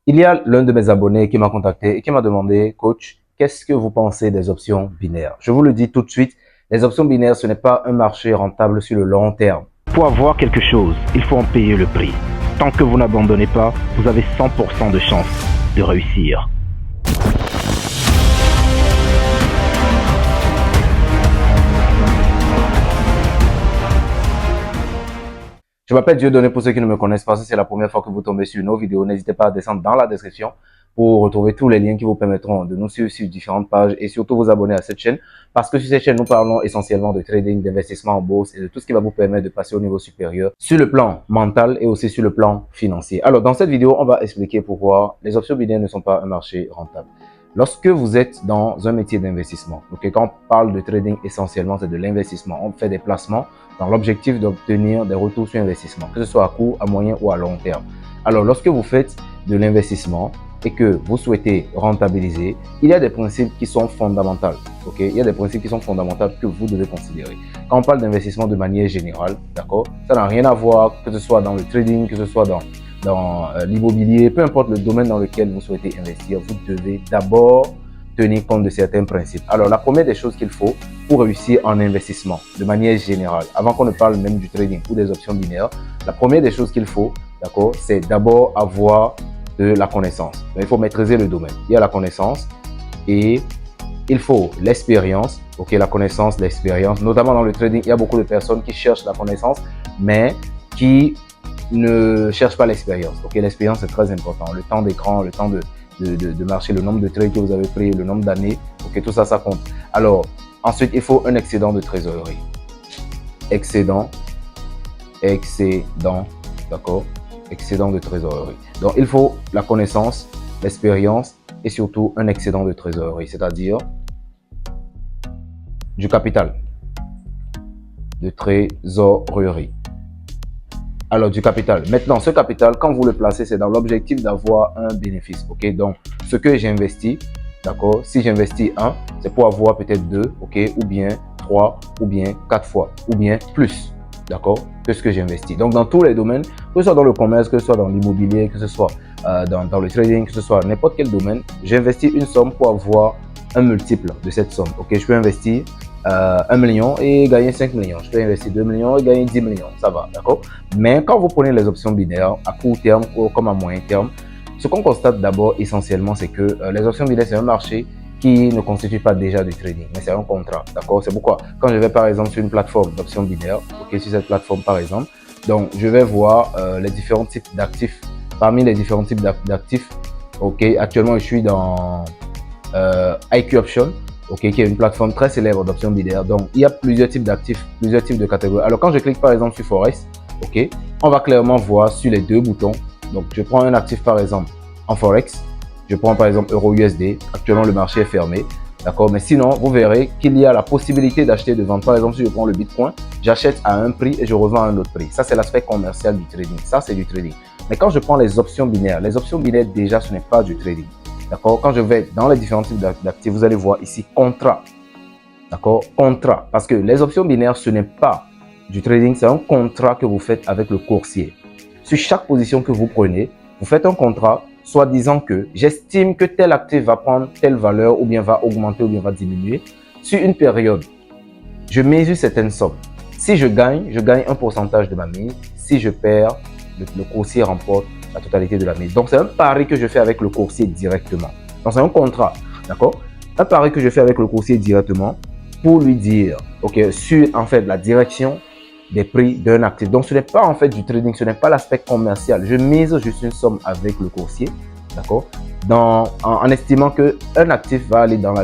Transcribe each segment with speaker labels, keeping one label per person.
Speaker 1: Il y a l'un de mes abonnés qui m'a contacté et qui m'a demandé, coach, qu'est-ce que vous pensez des options binaires? Je vous le dis tout de suite, les options binaires, ce n'est pas un marché rentable sur le long terme.
Speaker 2: Pour avoir quelque chose, il faut en payer le prix. Tant que vous n'abandonnez pas, vous avez 100% de chance de réussir.
Speaker 1: Je m'appelle Dieudonné pour ceux qui ne me connaissent pas. Si c'est la première fois que vous tombez sur nos vidéos, n'hésitez pas à descendre dans la description pour retrouver tous les liens qui vous permettront de nous suivre sur différentes pages et surtout vous abonner à cette chaîne parce que sur cette chaîne, nous parlons essentiellement de trading, d'investissement en bourse et de tout ce qui va vous permettre de passer au niveau supérieur sur le plan mental et aussi sur le plan financier. Alors, dans cette vidéo, on va expliquer pourquoi les options binaires ne sont pas un marché rentable. Lorsque vous êtes dans un métier d'investissement, quand on parle de trading, essentiellement, c'est de l'investissement. On fait des placements dans l'objectif d'obtenir des retours sur investissement, que ce soit à court, à moyen ou à long terme. Alors, lorsque vous faites de l'investissement et que vous souhaitez rentabiliser, il y a des principes qui sont fondamentaux. Il y a des principes qui sont fondamentaux que vous devez considérer. Quand on parle d'investissement de manière générale, d'accord, ça n'a rien à voir, que ce soit dans le trading, que ce soit dans l'immobilier, peu importe le domaine dans lequel vous souhaitez investir, vous devez d'abord tenir compte de certains principes. Alors, la première des choses qu'il faut pour réussir en investissement, de manière générale, avant qu'on ne parle même du trading ou des options binaires, la première des choses qu'il faut, d'accord, c'est d'abord avoir de la connaissance. Donc, il faut maîtriser le domaine. Il y a la connaissance et il faut l'expérience. La connaissance, l'expérience. Notamment dans le trading, il y a beaucoup de personnes qui cherchent la connaissance, mais qui ne cherchent pas l'expérience. L'expérience est très important. Le temps d'écran, le temps de marcher, le nombre de trades que vous avez pris, le nombre d'années, tout ça, ça compte. Alors, ensuite, il faut un excédent de trésorerie. Excédent, d'accord? Excédent de trésorerie. Donc, il faut la connaissance, l'expérience et surtout un excédent de trésorerie, c'est-à-dire du capital de trésorerie. Alors, du capital. Maintenant, ce capital, quand vous le placez, c'est dans l'objectif d'avoir un bénéfice. Donc, ce que j'investis, d'accord, si j'investis 1, c'est pour avoir peut-être 2, ou bien 3, ou bien 4 fois, ou bien plus, d'accord, que ce que j'investis. Donc, dans tous les domaines, que ce soit dans le commerce, que ce soit dans l'immobilier, que ce soit dans le trading, que ce soit n'importe quel domaine, j'investis une somme pour avoir un multiple de cette somme. Je peux investir 1 million et gagner 5 millions. Je peux investir 2 millions et gagner 10 millions. Ça va, d'accord? Mais quand vous prenez les options binaires à court terme ou comme à moyen terme, ce qu'on constate d'abord essentiellement, c'est que les options binaires, c'est un marché qui ne constitue pas déjà du trading, mais c'est un contrat, d'accord? C'est pourquoi quand je vais par exemple sur une plateforme d'options binaires, sur cette plateforme par exemple, donc je vais voir les différents types d'actifs. Parmi les différents types d'actifs, actuellement je suis dans IQ Option, qui est une plateforme très célèbre d'options binaires. Donc, il y a plusieurs types d'actifs, plusieurs types de catégories. Alors, quand je clique par exemple sur Forex, on va clairement voir sur les deux boutons. Donc, je prends un actif par exemple en Forex. Je prends par exemple Euro-USD. Actuellement, le marché est fermé. D'accord? Mais sinon, vous verrez qu'il y a la possibilité d'acheter et de vendre. Par exemple, si je prends le Bitcoin, j'achète à un prix et je revends à un autre prix. Ça, c'est l'aspect commercial du trading. Ça, c'est du trading. Mais quand je prends les options binaires déjà, ce n'est pas du trading. D'accord? Quand je vais dans les différents types d'actifs, vous allez voir ici contrat. D'accord? Contrat. Parce que les options binaires, ce n'est pas du trading, c'est un contrat que vous faites avec le courtier. Sur chaque position que vous prenez, vous faites un contrat, soit disant que j'estime que tel actif va prendre telle valeur ou bien va augmenter ou bien va diminuer sur une période. Je mesure certaines sommes. Si je gagne un pourcentage de ma mise. Si je perds, le courtier remporte la totalité de la mise. Donc, c'est un pari que je fais avec le courtier directement. Donc, c'est un contrat, d'accord? Un pari que je fais avec le courtier directement pour lui dire, sur, en fait, la direction des prix d'un actif. Donc, ce n'est pas, en fait, du trading, ce n'est pas l'aspect commercial. Je mise juste une somme avec le courtier, d'accord? En estimant qu'un actif va aller dans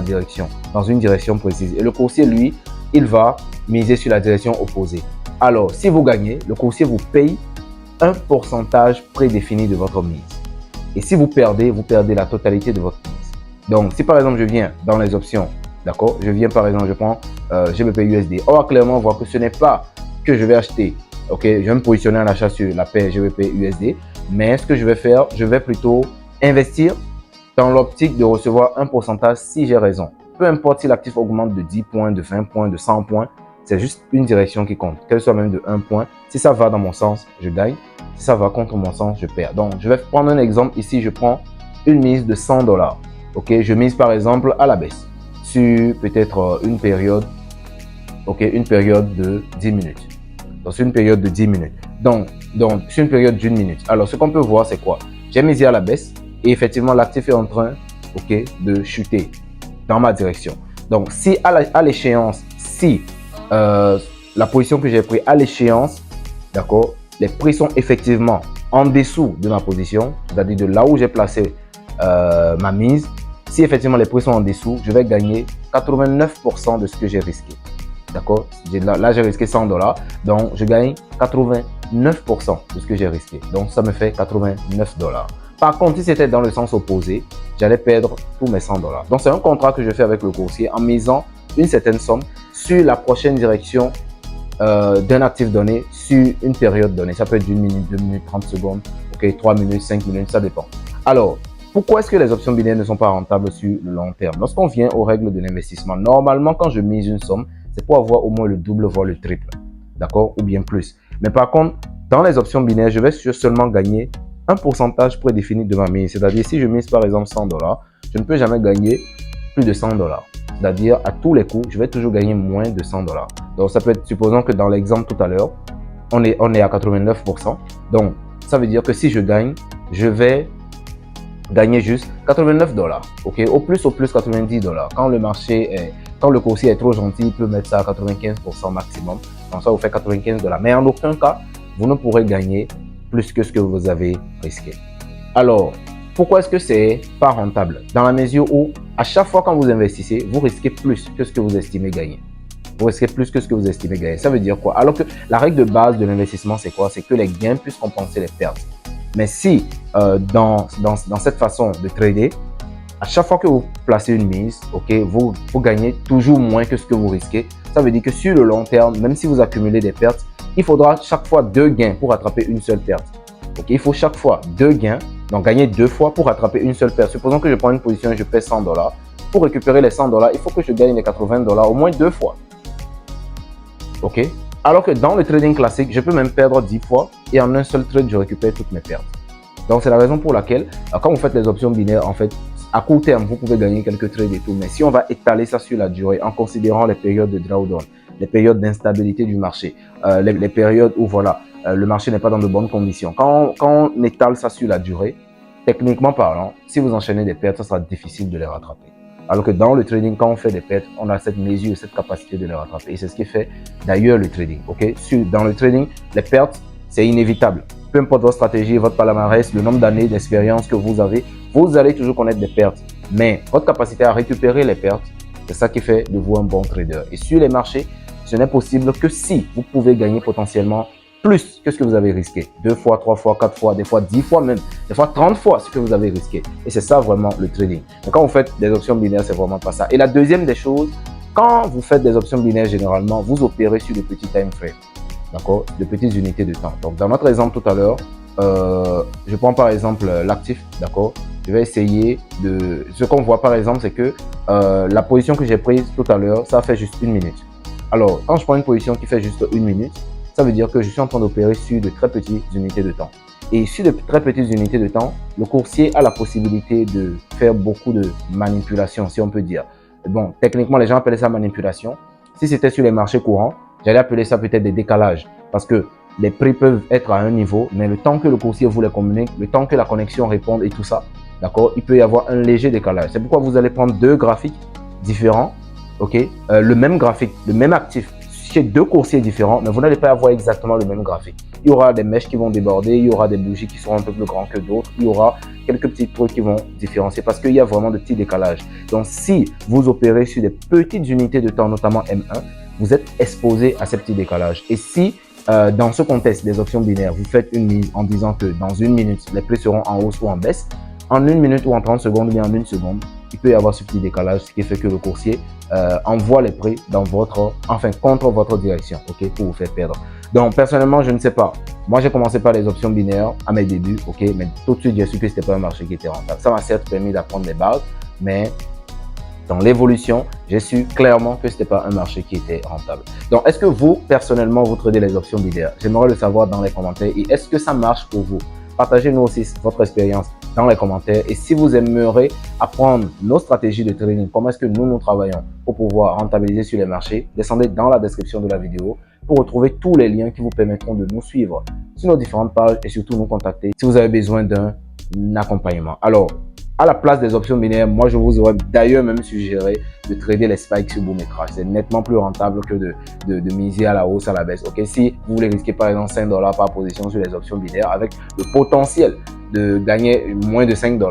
Speaker 1: une direction précise. Et le courtier, lui, il va miser sur la direction opposée. Alors, si vous gagnez, le courtier vous paye un pourcentage prédéfini de votre mise. Et si vous perdez la totalité de votre mise. Donc, si par exemple, je viens dans les options, d'accord, je viens par exemple, je prends GBP USD, on va clairement voir que ce n'est pas que je vais acheter, je vais me positionner en achat sur la paire GBP USD, mais ce que je vais faire, je vais plutôt investir dans l'optique de recevoir un pourcentage si j'ai raison. Peu importe si l'actif augmente de 10 points, de 20 points, de 100 points, c'est juste une direction qui compte, qu'elle soit même de 1 point. Si ça va dans mon sens, je gagne. Si ça va contre mon sens, je perds. Donc, je vais prendre un exemple. Ici, je prends une mise de $100. Ok, je mise par exemple à la baisse sur peut-être une période, ok, une période de 10 minutes. Donc, sur une période de 10 minutes. Donc sur une période d'1 minute. Alors, ce qu'on peut voir, c'est quoi? J'ai misé à la baisse et effectivement, l'actif est en train, ok, de chuter dans ma direction. Donc, si à l'échéance, si la position que j'ai prise à l'échéance, d'accord, les prix sont effectivement en dessous de ma position, c'est-à-dire de là où j'ai placé ma mise, si effectivement les prix sont en dessous, je vais gagner 89% de ce que j'ai risqué. D'accord? Là, j'ai risqué $100, donc je gagne 89% de ce que j'ai risqué. Donc, ça me fait $89. Par contre, si c'était dans le sens opposé, j'allais perdre tous mes $100. Donc, c'est un contrat que je fais avec le courtier en misant une certaine somme sur la prochaine direction d'un actif donné sur une période donnée. Ça peut être 1 minute, 2 minutes, 30 secondes, ok, 3 minutes, 5 minutes, ça dépend. Alors, pourquoi est-ce que les options binaires ne sont pas rentables sur le long terme? Lorsqu'on vient aux règles de l'investissement, normalement, quand je mise une somme, c'est pour avoir au moins le double, voire le triple, d'accord, ou bien plus. Mais par contre, dans les options binaires, je vais seulement gagner un pourcentage prédéfini de ma mise. C'est-à-dire, si je mise par exemple $100, je ne peux jamais gagner plus de $100. C'est-à-dire, à tous les coups, je vais toujours gagner moins de $100. Donc, ça peut être, supposons que dans l'exemple tout à l'heure, on est à 89%. Donc, ça veut dire que si je gagne, je vais gagner juste $89. Ok, au plus $90. Quand le courtier est trop gentil, il peut mettre ça à 95% maximum. Donc, ça vous fait $95. Mais en aucun cas, vous ne pourrez gagner plus que ce que vous avez risqué. Alors, pourquoi est-ce que c'est pas rentable? Dans la mesure où, à chaque fois quand vous investissez, vous risquez plus que ce que vous estimez gagner. Vous risquez plus que ce que vous estimez gagner. Ça veut dire quoi? Alors que la règle de base de l'investissement, c'est quoi? C'est que les gains puissent compenser les pertes. Mais si, dans cette façon de trader, à chaque fois que vous placez une mise, ok, vous gagnez toujours moins que ce que vous risquez. Ça veut dire que sur le long terme, même si vous accumulez des pertes, il faudra chaque fois 2 gains pour rattraper une seule perte. Okay, il faut chaque fois 2 gains, donc gagner 2 fois pour rattraper une seule perte. Supposons que je prends une position et je paie $100. Pour récupérer les $100, il faut que je gagne les $80 au moins 2 fois. Ok? Alors que dans le trading classique, je peux même perdre 10 fois et en un seul trade, je récupère toutes mes pertes. Donc, c'est la raison pour laquelle, quand vous faites les options binaires, en fait, à court terme, vous pouvez gagner quelques trades et tout. Mais si on va étaler ça sur la durée, en considérant les périodes de drawdown, les périodes d'instabilité du marché, les périodes où voilà, le marché n'est pas dans de bonnes conditions. Quand on étale ça sur la durée, techniquement parlant, si vous enchaînez des pertes, ça sera difficile de les rattraper. Alors que dans le trading, quand on fait des pertes, on a cette mesure, cette capacité de les rattraper. Et c'est ce qui fait d'ailleurs le trading. Okay? Dans le trading, les pertes, c'est inévitable. Peu importe votre stratégie, votre palmarès, le nombre d'années d'expérience que vous avez, vous allez toujours connaître des pertes. Mais votre capacité à récupérer les pertes, c'est ça qui fait de vous un bon trader. Et sur les marchés, ce n'est possible que si vous pouvez gagner potentiellement plus que ce que vous avez risqué. 2 fois, 3 fois, 4 fois, des fois 10 fois même, des fois 30 fois ce que vous avez risqué. Et c'est ça vraiment le trading. Donc, quand vous faites des options binaires, c'est vraiment pas ça. Et la deuxième des choses, quand vous faites des options binaires, généralement, vous opérez sur de petits time frames. D'accord? De petites unités de temps. Donc, dans notre exemple tout à l'heure, je prends par exemple l'actif. D'accord? Je vais essayer de... Ce qu'on voit par exemple, c'est que la position que j'ai prise tout à l'heure, ça fait juste 1 minute. Alors, quand je prends une position qui fait juste 1 minute, ça veut dire que je suis en train d'opérer sur de très petites unités de temps. Et sur de très petites unités de temps, le courtier a la possibilité de faire beaucoup de manipulations, si on peut dire. Bon, techniquement, les gens appellent ça manipulation. Si c'était sur les marchés courants, j'allais appeler ça peut-être des décalages. Parce que les prix peuvent être à un niveau, mais le temps que le courtier vous les communique, le temps que la connexion réponde et tout ça, d'accord, il peut y avoir un léger décalage. C'est pourquoi vous allez prendre 2 graphiques différents, ok, le même graphique, le même actif, chez 2 coursiers différents, mais vous n'allez pas avoir exactement le même graphique. Il y aura des mèches qui vont déborder, il y aura des bougies qui seront un peu plus grandes que d'autres, il y aura quelques petits trucs qui vont différencier parce qu'il y a vraiment de petits décalages. Donc, si vous opérez sur des petites unités de temps, notamment M1, vous êtes exposé à ces petits décalages. Et si, dans ce contexte des options binaires, vous faites une mise en disant que dans 1 minute, les prix seront en hausse ou en baisse, en 1 minute ou en 30 secondes ou bien en 1 seconde, il peut y avoir ce petit décalage, ce qui fait que le coursier envoie les prix dans contre votre direction, ok, pour vous faire perdre. Donc, personnellement, je ne sais pas. Moi, j'ai commencé par les options binaires à mes débuts, ok, mais tout de suite, j'ai su que ce n'était pas un marché qui était rentable. Ça m'a certes permis d'apprendre les bases, mais dans l'évolution, j'ai su clairement que ce n'était pas un marché qui était rentable. Donc, est-ce que vous, personnellement, vous tradez les options binaires? J'aimerais le savoir dans les commentaires. Et est-ce que ça marche pour vous? Partagez-nous aussi votre expérience dans les commentaires. Et si vous aimeriez apprendre nos stratégies de trading, comment est-ce que nous travaillons pour pouvoir rentabiliser sur les marchés, descendez dans la description de la vidéo pour retrouver tous les liens qui vous permettront de nous suivre sur nos différentes pages et surtout nous contacter si vous avez besoin d'un accompagnement. Alors, à la place des options binaires, moi je vous aurais d'ailleurs même suggéré de trader les spikes sur boom et crash. C'est nettement plus rentable que de miser à la hausse, à la baisse. Ok, si vous voulez risquer par exemple 5 $ par position sur les options binaires avec le potentiel de gagner moins de 5 $,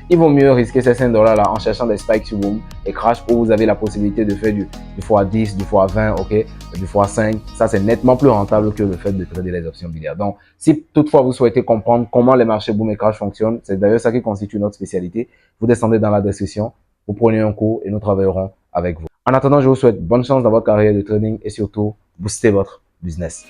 Speaker 1: il vaut mieux risquer ces 5 $ là en cherchant des spikes sur boom et crash où vous avez la possibilité de faire du x10, du x20, ok, du x5. Ça, c'est nettement plus rentable que le fait de trader les options binaires. Donc, si toutefois vous souhaitez comprendre comment les marchés boom et crash fonctionnent, c'est d'ailleurs ça qui constitue notre spécialité. Vous descendez dans la description, vous prenez un cours et nous travaillerons avec vous. En attendant, je vous souhaite bonne chance dans votre carrière de trading et surtout, boostez votre business.